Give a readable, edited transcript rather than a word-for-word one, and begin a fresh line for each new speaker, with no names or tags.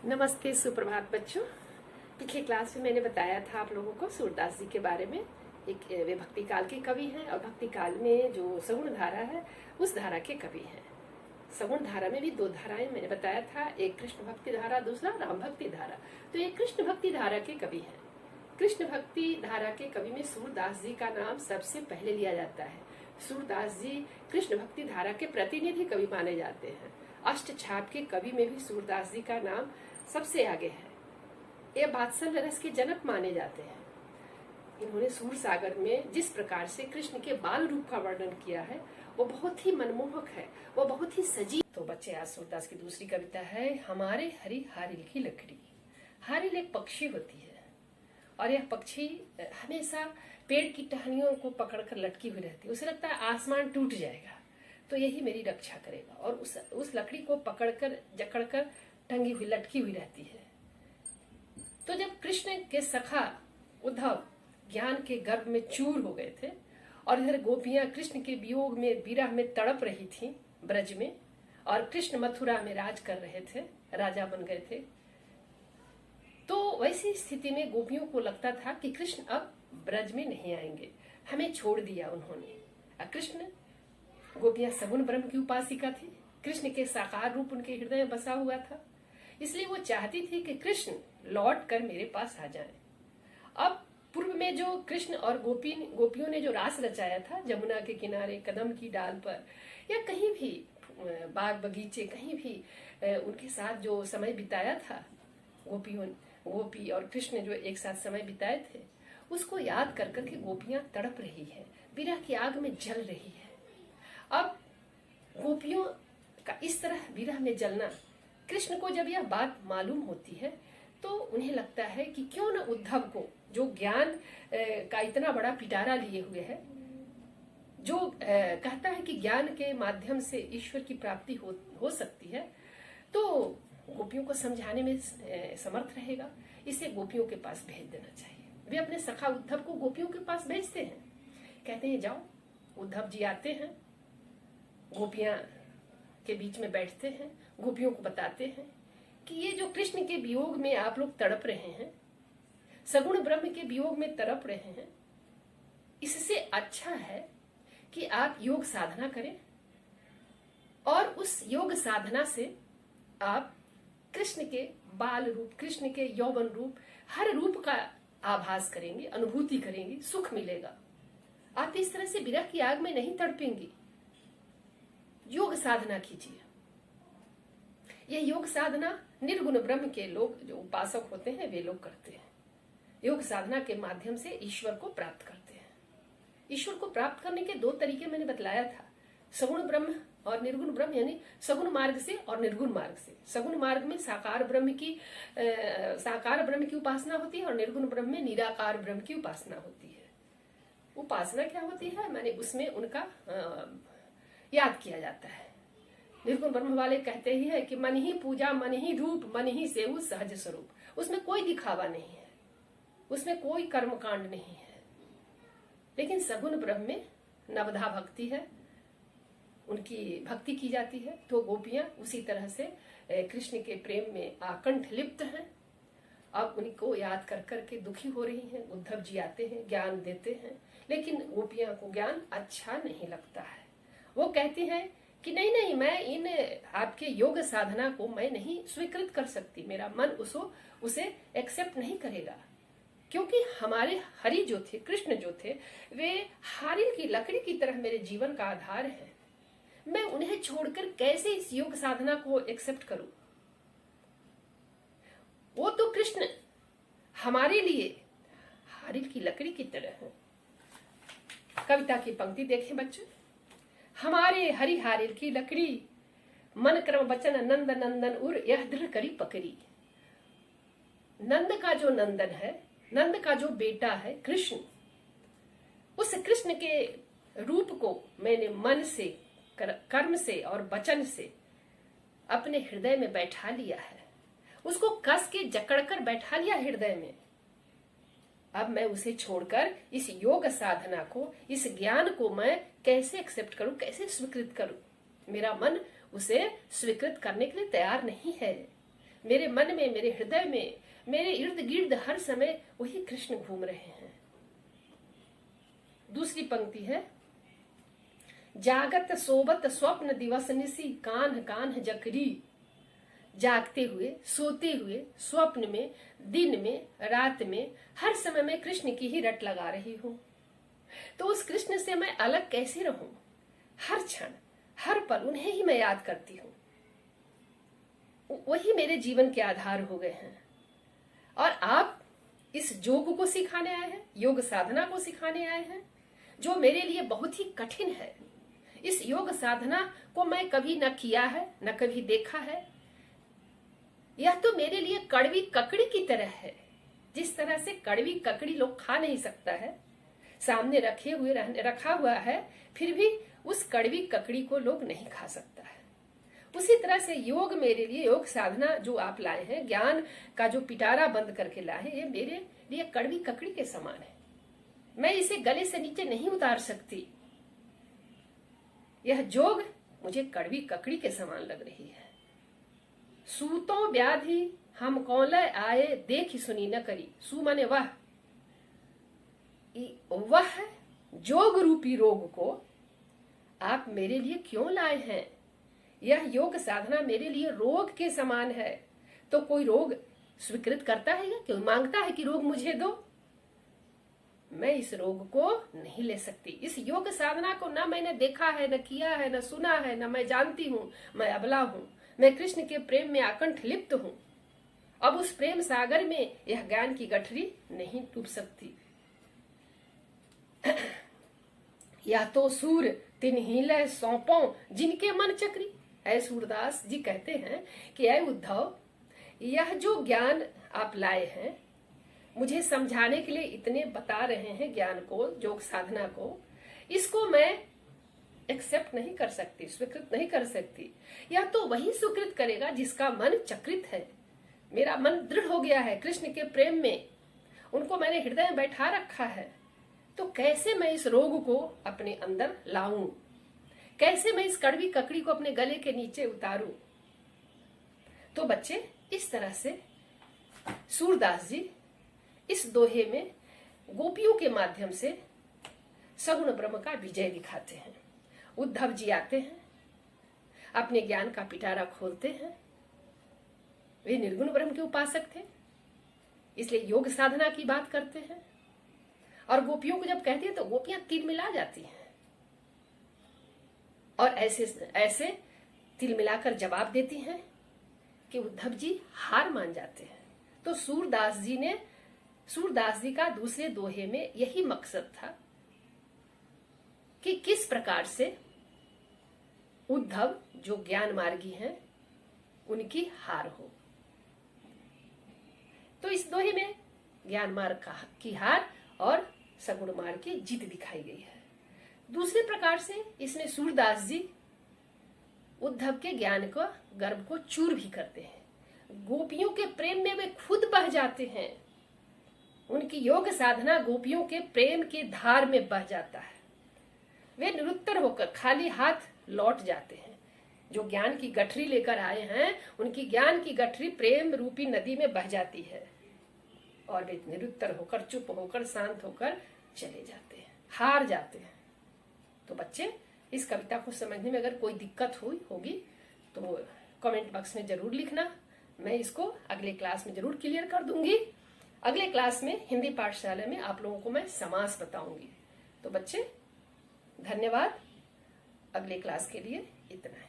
नमस्ते, सुप्रभात बच्चों। पिछली क्लास में मैंने बताया था आप लोगों को सूरदास जी के बारे में। वे भक्ति काल के कवि हैं और भक्ति काल में जो सगुण धारा है उस धारा के कवि हैं। सगुण धारा में भी दो धाराएं मैंने बताया था, एक कृष्ण भक्ति धारा, दूसरा राम भक्ति धारा। तो ये कृष्ण भक्ति धारा के कवि हैं। कृष्ण भक्ति धारा के कवि में सूरदास जी का नाम सबसे पहले लिया जाता है। सूरदास जी कृष्ण भक्ति धारा के प्रतिनिधि कवि माने जाते हैं। अष्टछाप के कवि में भी सूरदास जी का नाम सबसे आगे है। ये बात्सल्य रस के जनक माने जाते हैं। इन्होंने सूर सागर में जिस प्रकार से कृष्ण के बाल रूप का वर्णन किया है वो बहुत ही मनमोहक है, वो बहुत ही सजीव। तो बच्चे, आज सूरदास की दूसरी कविता है हमारे हरी हारिल की लकड़ी। हारिल एक पक्षी होती है और यह पक्षी हमेशा पेड़ की टहनियों को पकड़कर लटकी हुई रहती है। उसे लगता है आसमान टूट जाएगा तो यही मेरी रक्षा करेगा, और उस लकड़ी को पकड़कर जकड़कर टंगी हुई लटकी हुई रहती है। तो जब कृष्ण के सखा उद्धव ज्ञान के गर्भ में चूर हो गए थे और इधर गोपियां कृष्ण के वियोग में विरह में तड़प रही थीं ब्रज में, और कृष्ण मथुरा में राज कर रहे थे, राजा बन गए थे, तो वैसी स्थिति में गोपियों को लगता था कि कृष्ण अब ब्रज में नहीं आएंगे, हमें छोड़ दिया उन्होंने। कृष्ण, गोपियां सगुण ब्रह्म की उपासिका थी, कृष्ण के साकार रूप उनके हृदय में बसा हुआ था, इसलिए वो चाहती थी कि कृष्ण लौट कर मेरे पास आ जाएं। अब पूर्व में जो कृष्ण और गोपियों ने जो रास रचाया था जमुना के किनारे कदम की डाल पर या कहीं भी बाग बगीचे कहीं भी उनके साथ जो समय बिताया था, गोपी और कृष्ण जो एक साथ समय बिताए थे, उसको याद कर करके गोपियां तड़प रही है, विरह की आग में जल रही है। अब गोपियों का इस तरह विरह में जलना, कृष्ण को जब यह बात मालूम होती है तो उन्हें लगता है कि क्यों न उद्धव को, जो ज्ञान का इतना बड़ा पिटारा लिए हुए है, जो कहता है कि ज्ञान के माध्यम से ईश्वर की प्राप्ति हो सकती है, तो गोपियों को समझाने में समर्थ रहेगा, इसे गोपियों के पास भेज देना चाहिए। वे अपने सखा उद्धव को गोपियों के पास भेजते हैं, कहते हैं जाओ। उद्धव जी आते हैं, गोपियां के बीच में बैठते हैं, गोपियों को बताते हैं कि ये जो कृष्ण के वियोग में आप लोग तड़प रहे हैं, सगुण ब्रह्म के वियोग में तड़प रहे हैं, इससे अच्छा है कि आप योग साधना करें और उस योग साधना से आप कृष्ण के बाल रूप, कृष्ण के यौवन रूप, हर रूप का आभास करेंगे, अनुभूति करेंगे, सुख मिलेगा। आप इस तरह से विरह की आग में नहीं तड़पेंगी। योग साधना कीजिए। यह योग साधना निर्गुण ब्रह्म के लोग, जो उपासक होते हैं, वे लोग करते हैं। योग साधना के माध्यम से ईश्वर को प्राप्त करते हैं। ईश्वर को प्राप्त करने के दो तरीके मैंने बतलाया था, सगुण ब्रह्म और निर्गुण ब्रह्म, यानी सगुण मार्ग से और निर्गुण मार्ग से। सगुण मार्ग में साकार ब्रह्म की उपासना होती है और निर्गुण ब्रह्म में निराकार ब्रह्म की उपासना होती है। उपासना क्या होती है, माने उसमें उनका याद किया जाता है। निर्गुण ब्रह्म वाले कहते ही है कि मन ही पूजा, मन ही धूप, मन ही सेवु सहज स्वरूप। उसमें कोई दिखावा नहीं है, उसमें कोई कर्मकांड नहीं है। लेकिन सगुण ब्रह्म में नवधा भक्ति है, उनकी भक्ति की जाती है। तो गोपियां उसी तरह से कृष्ण के प्रेम में आकंठ लिप्त हैं। अब उनको याद कर करके दुखी हो रही हैं। उद्धव जी आते हैं, ज्ञान देते हैं, लेकिन गोपियां को ज्ञान अच्छा नहीं लगता है। वो कहती हैं कि नहीं, मैं इन आपके योग साधना को मैं नहीं स्वीकृत कर सकती, मेरा मन उसे एक्सेप्ट नहीं करेगा, क्योंकि हमारे हरि जो थे, कृष्ण जो थे, वे हारिल की लकड़ी की तरह मेरे जीवन का आधार है। मैं उन्हें छोड़कर कैसे इस योग साधना को एक्सेप्ट करूं? वो तो कृष्ण हमारे लिए हारिल की लकड़ी की तरह है। कविता की पंक्ति देखें बच्चों। हमारे हरि हारिल की लकड़ी, मन क्रम वचन नंद नंदन उर यह दृढ़ करी पकड़ी। नंद का जो नंदन है, नंद का जो बेटा है कृष्ण, उस कृष्ण के रूप को मैंने मन से, कर्म से और वचन से अपने हृदय में बैठा लिया है, उसको कस के जकड़कर बैठा लिया हृदय में। अब मैं उसे छोड़कर इस योग साधना को, इस ज्ञान को मैं कैसे एक्सेप्ट करूं, कैसे स्वीकृत करूं? मेरा मन उसे स्वीकृत करने के लिए तैयार नहीं है। मेरे मन में, मेरे हृदय में, मेरे इर्द गिर्द हर समय वही कृष्ण घूम रहे हैं। दूसरी पंक्ति है, जागत सोबत स्वप्न दिवस निसी कान्ह कान्ह जकरी। जागते हुए, सोते हुए, स्वप्न में, दिन में, रात में, हर समय मैं कृष्ण की ही रट लगा रही हूं। तो उस कृष्ण से मैं अलग कैसे रहूं? हर क्षण, हर पल उन्हें ही मैं याद करती हूं। वही मेरे जीवन के आधार हो गए हैं। और आप इस योग को सिखाने आए हैं, योग साधना को सिखाने आए हैं, जो मेरे लिए बहुत ही कठिन है। इस योग साधना को मैं कभी न किया है, न कभी देखा है। यह तो मेरे लिए कड़वी ककड़ी की तरह है। जिस तरह से कड़वी ककड़ी लोग खा नहीं सकता है, सामने रखा हुआ है, फिर भी उस कड़वी ककड़ी को लोग नहीं खा सकता है। उसी तरह से योग मेरे लिए, योग साधना जो आप लाए हैं, ज्ञान का जो पिटारा बंद करके लाए हैं, ये मेरे लिए कड़वी ककड़ी के समान है। मैं इसे गले से नीचे नहीं उतार सकती। यह जोग मुझे कड़वी ककड़ी के समान लग रही है। सूतों व्याधि हम कौले आए, देखी सुनी न करी। सु माने वह जोग रूपी रोग को आप मेरे लिए क्यों लाए हैं? यह योग साधना मेरे लिए रोग के समान है। तो कोई रोग स्वीकृत करता है या कोई मांगता है कि रोग मुझे दो? मैं इस रोग को नहीं ले सकती। इस योग साधना को ना मैंने देखा है, न किया है, न सुना है, न मैं जानती हूँ। मैं अबला हूँ। मैं कृष्ण के प्रेम में आकंठ लिप्त हूँ। अब उस प्रेम सागर में यह ज्ञान की गठरी नहीं डूब सकती। या तो सूर तिन्हीं सौंपो जिनके मन चक्री। ऐ सूरदास जी कहते हैं कि ऐ उद्धव, यह जो ज्ञान आप लाए हैं, मुझे समझाने के लिए इतने बता रहे हैं ज्ञान को, योग साधना को, इसको मैं एक्सेप्ट नहीं कर सकती, स्वीकृत नहीं कर सकती। यह तो वही स्वीकृत करेगा जिसका मन चक्रित है। मेरा मन दृढ़ हो गया है कृष्ण के प्रेम में, उनको मैंने हृदय में बैठा रखा है। तो कैसे मैं इस रोग को अपने अंदर लाऊं? कैसे मैं इस कड़वी ककड़ी को अपने गले के नीचे उतारूं? तो बच्चे, इस तरह से सूरदास जी इस दोहे में गोपियों के माध्यम से सगुण ब्रह्म का विजय दिखाते हैं। उद्धव जी आते हैं, अपने ज्ञान का पिटारा खोलते हैं। वे निर्गुण ब्रह्म के उपासक थे, इसलिए योग साधना की बात करते हैं। और गोपियों को जब कहते हैं तो गोपियां तिलमिला जाती हैं और ऐसे तिलमिलाकर जवाब देती हैं कि उद्धव जी हार मान जाते हैं। तो सूरदास जी का दूसरे दोहे में यही मकसद था कि किस प्रकार से उद्धव जो ज्ञान मार्गी हैं उनकी हार हो। तो इस दोहे में ज्ञान मार्ग की हार और सगुण मार्ग की जीत दिखाई गई है। दूसरे प्रकार से इसमें सूरदास जी उद्धव के ज्ञान को, गर्भ को चूर भी करते हैं। गोपियों के प्रेम में वे खुद बह जाते हैं। उनकी योग साधना गोपियों के प्रेम के धार में बह जाता है। वे निरुत्तर होकर खाली हाथ लौट जाते हैं। जो ज्ञान की गठरी लेकर आए हैं, उनकी ज्ञान की गठरी प्रेम रूपी नदी में बह जाती है और वे निरुत्तर होकर, चुप होकर, शांत होकर चले जाते हैं, हार जाते हैं। तो बच्चे, इस कविता को समझने में अगर कोई दिक्कत होगी तो कमेंट बॉक्स में जरूर लिखना। मैं इसको अगले क्लास में जरूर क्लियर कर दूंगी। अगले क्लास में हिंदी पाठशाला में आप लोगों को मैं समास बताऊंगी। तो बच्चे, धन्यवाद। अगले क्लास के लिए इतना है।